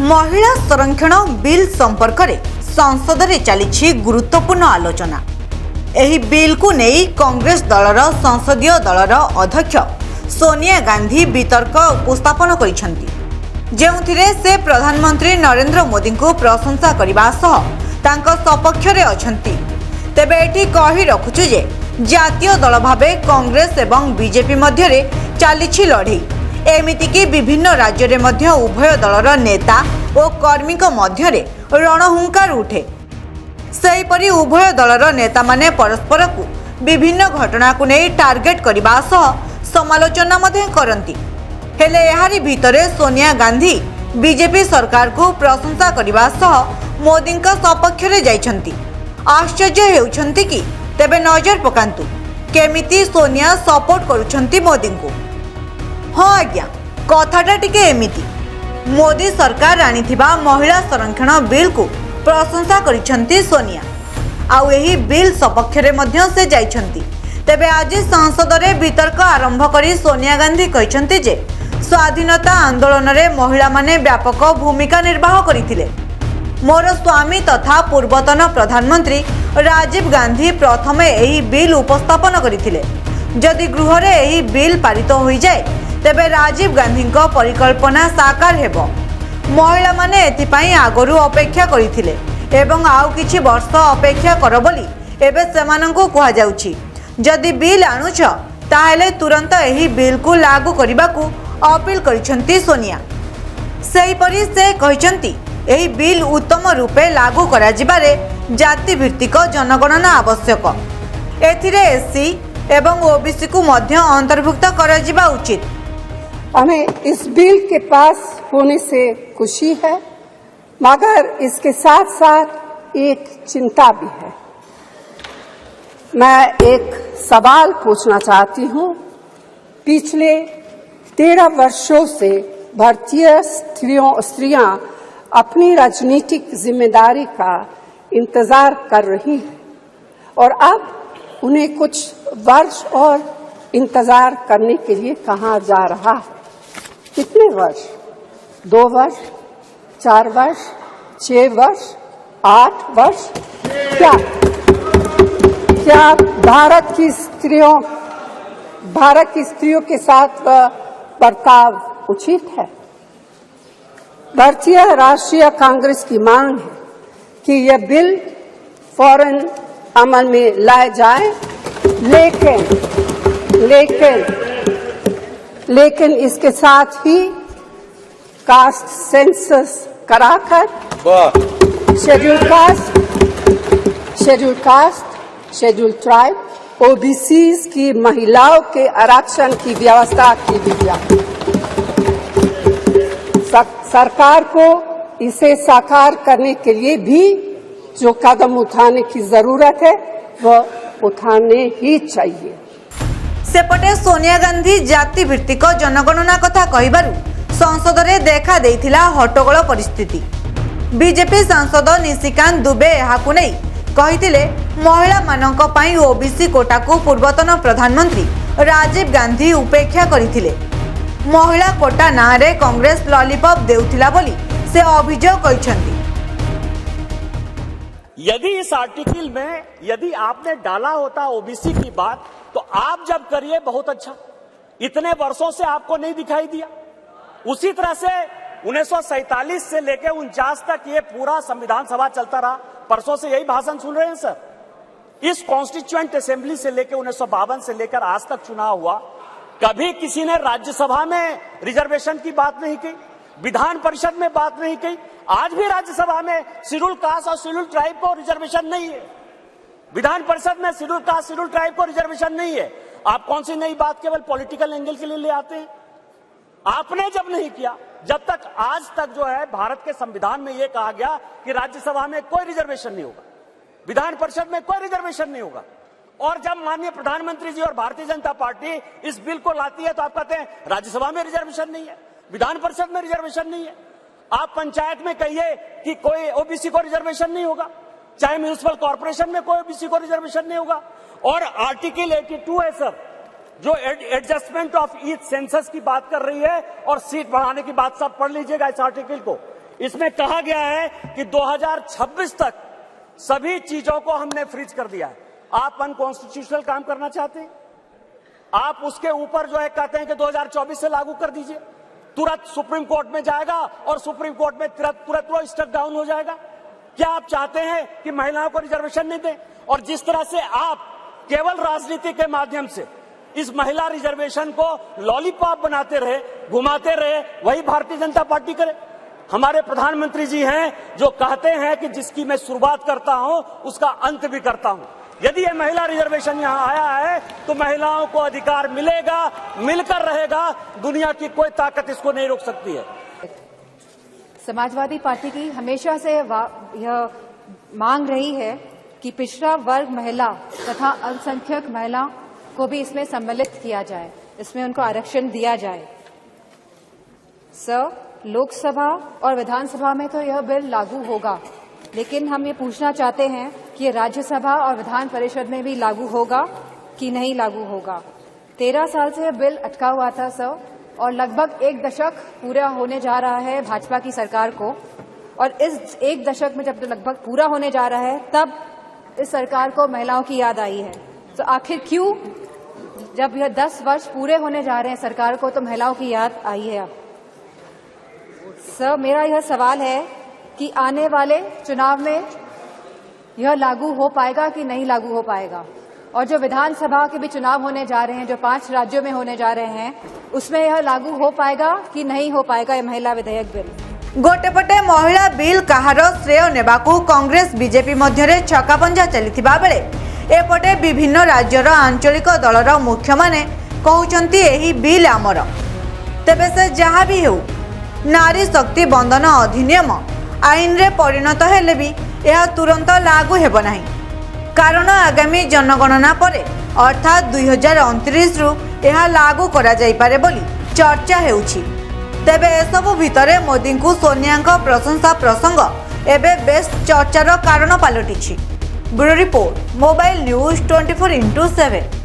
महिला संरक्षण बिल संपर्क में संसद में चली गुरुत्वपूर्ण आलोचना। एही बिल को नहीं कांग्रेस दलर संसदीय दलर अध्यक्ष सोनिया गांधी वितर्क उपस्थापन करिसेंती, जेउथिरे से प्रधानमंत्री नरेंद्र मोदी को प्रशंसा करने सह सपक्ष रे अछंती। तेबे एठी कहि रखुछु जे जातीय दल भावे कांग्रेस एवं बीजेपी मध्य रे चली लड़ई। एमितिकी विभिन्न राज्य रे मध्य उभय दलर नेता और कर्मी मध्य रे रणहुंकार उठे। सेहीपरि उभय दलर नेता माने परस्पर को विभिन्न घटना को नहीं टार्गेट करने समालोचना करती। हेले एहारी भितरे सोनिया गांधी बीजेपी सरकार को प्रशंसा करने मोदी सपक्ष रे जाइछंती। आश्चर्य हेउछंती कि तेबे नजर पकांतु केमिति सोनिया सपोर्ट करुछंती मोदी को। हाँ आज्ञा, कथाटा टिके एमिति। मोदी सरकार आनिथिबा महिला संरक्षण बिल को प्रशंसा करिछंती सोनिया। आउ एही बिल सपक्ष रे मध्य से जाइछंती। तेबे आज संसद रे वितर्क आरंभ करी सोनिया गांधी कहिछंती जे स्वाधीनता आंदोलन रे महिला माने व्यापक भूमिका निर्वाह करिथिले। मोर स्वामी तथा पूर्वतन प्रधानमंत्री राजीव गांधी प्रथमे एही बिल उपस्थापन करिथिले। जदि गृह रे एही बिल पारित होई जाए तेबे राजीव गांधी परिकल्पना साकार हेबो। महिला माने एथिपाई आगरु अपेक्षा करिथिले एवं आउ किछि वर्ष अपेक्षा कर बोली एबे सेमानंकु कुहा जाउछि। जदि बिल आनुछ ताहेले तुरंत एही बिल को लागू करिबाकू अपील करिसंती सोनिया। सेहीपरि से कहिसंती एही बिल उत्तम रूपे लागू करा जिबारे जाति भित्तिक जनगणना आवश्यक। एथिरे एससी एवं ओबीसी को मध्य अंतर्भुक्त करा जिबा उचित। हमें इस बिल के पास होने से खुशी है, मगर इसके साथ साथ एक चिंता भी है। मैं एक सवाल पूछना चाहती हूँ। पिछले 13 वर्षों से भारतीय स्त्रियां अपनी राजनीतिक जिम्मेदारी का इंतजार कर रही हैं और अब उन्हें कुछ वर्ष और इंतजार करने के लिए कहा जा रहा है। कितने वर्ष? 2 वर्ष, 4 वर्ष, 6 वर्ष, 8 वर्ष? क्या भारत की स्त्रियों के साथ बर्ताव उचित है? भारतीय राष्ट्रीय कांग्रेस की मांग है कि यह बिल फौरन अमल में लाए जाए, लेकिन इसके साथ ही कास्ट सेंसस कराकर शेड्यूल ट्राइब, ओबीसीज की महिलाओं के आरक्षण की व्यवस्था की भी जाए। सरकार को इसे साकार करने के लिए भी जो कदम उठाने की जरूरत है वह उठाने ही चाहिए। सेपटे सोनिया गांधी जाति भित्तिक जनगणना कथा कहिबारु संसद रे देखा देइथिला हट्टगोल परिस्थिति। बीजेपी सांसद निशिकांत दुबे एहाकु नै कहिथिले महिला मानक पई ओबीसी कोटा को पूर्वतन प्रधानमंत्री राजीव गांधी उपेक्षा करिथिले। महिला कोटा ना रे कांग्रेस लॉलीपॉप देउथिला बोली से अभियोग कहिसंती। यदि इस आर्टिकल में यदि आपने डाला होता ओबीसी की बात तो आप जब करिए बहुत अच्छा। इतने वर्षों से आपको नहीं दिखाई दिया। उसी तरह से 1947 से लेकर 49 तक ये पूरा संविधान सभा चलता रहा। परसों से यही भाषण सुन रहे हैं सर। इस कॉन्स्टिट्यूएंट असेंबली से लेकर 1952 से लेकर आज तक चुनाव हुआ, कभी किसी ने राज्यसभा में रिजर्वेशन की बात नहीं की, विधान परिषद में बात नहीं की। आज भी राज्यसभा में शेड्यूल कास्ट और शेड्यूल ट्राइब को रिजर्वेशन नहीं है। विधान परिषद में शेड्यूल कास्ट शेड्यूल ट्राइब को रिजर्वेशन नहीं है। आप कौन सी नई बात केवल पॉलिटिकल एंगल के लिए ले आते हैं? आपने जब नहीं किया, जब तक आज तक जो है भारत के संविधान में यह कहा गया कि राज्यसभा में कोई रिजर्वेशन नहीं होगा, विधान परिषद में कोई रिजर्वेशन नहीं होगा। और जब माननीय प्रधानमंत्री जी और भारतीय जनता पार्टी इस बिल को लाती है तो आप कहते हैं राज्यसभा में रिजर्वेशन नहीं है, विधान परिषद में रिजर्वेशन नहीं है। आप पंचायत में कहिए कि कोई ओबीसी को रिजर्वेशन नहीं होगा, चाहे म्यूनिसिपल कॉर्पोरेशन में कोई ओबीसी को रिजर्वेशन नहीं होगा। और आर्टिकल 82 है सर, जो एडजस्टमेंट ऑफ ईच सेंसस की बात कर रही है और सीट बढ़ाने की बात, सब पढ़ लीजिएगा इस आर्टिकल को। इसमें कहा गया है कि 2026 तक सभी चीजों को हमने फ्रीज कर दिया है। आप अनकॉन्स्टिट्यूशनल काम करना चाहते हैं, आप उसके ऊपर जो है कहते हैं कि 2024 से लागू कर दीजिए, तुरंत सुप्रीम कोर्ट में जाएगा और सुप्रीम कोर्ट में तुरंत वो स्टक डाउन हो जाएगा। क्या आप चाहते हैं कि महिलाओं को रिजर्वेशन नहीं दें? और जिस तरह से आप केवल राजनीति के माध्यम से इस महिला रिजर्वेशन को लॉलीपॉप बनाते रहे, घुमाते रहे, वही भारतीय जनता पार्टी करे। हमारे प्रधानमंत्री जी हैं जो कहते हैं कि जिसकी मैं शुरुआत करता हूं उसका अंत भी करता हूं। यदि ये महिला रिजर्वेशन यहां आया है तो महिलाओं को अधिकार मिलेगा, मिलकर रहेगा, दुनिया की कोई ताकत इसको नहीं रोक सकती है। समाजवादी पार्टी की हमेशा से यह मांग रही है कि पिछड़ा वर्ग महिला तथा अल्पसंख्यक महिला को भी इसमें सम्मिलित किया जाए, इसमें उनको आरक्षण दिया जाए। सर, लोकसभा और विधानसभा में तो यह बिल लागू होगा, लेकिन हम ये पूछना चाहते हैं कि राज्यसभा और विधान परिषद में भी लागू होगा कि नहीं लागू होगा। 13 साल से यह बिल अटका हुआ था सर, और लगभग 1 दशक पूरा होने जा रहा है भाजपा की सरकार को, और इस 1 दशक में जब लगभग पूरा होने जा रहा है तब इस सरकार को महिलाओं की याद आई है। तो आखिर क्यों, जब यह 10 वर्ष पूरे होने जा रहे हैं सरकार को, तो महिलाओं की याद आई है अब? सर, मेरा यह सवाल है कि आने वाले चुनाव में यह लागू हो पाएगा कि नहीं लागू हो पाएगा, और जो विधानसभा के भी चुनाव होने जा रहे हैं, जो 5 राज्यों में होने जा रहे हैं, उसमें यह लागू हो पाएगा कि नहीं हो पाएगा यह महिला विधेयक बिल? गोटेपटे महिला बिल कहार श्रेय नेबाकू कांग्रेस बीजेपी मध्यरे छकापंजा चलिथिबा बेले एपटे विभिन्न राज्यर आंचलिक दलर मुख्य माने कहउचंती एही बिल आमर। तेबे से जहाँ भी हेउ, नारी शक्ति बंधन अधिनियम आईन रे परिणत हेले भी यह तुरंत लागू हेब नाही, कारण आगामी जनगणना परे अर्थात 2029 रु यह लागू करा जाई पारे बोली चर्चा हेउछि। तेबे एसबु भितरे मोदी को सोनिया प्रशंसा प्रसंग एबे बेस चर्चार कारण पलटिछि। Bureau report, mobile news 24x7।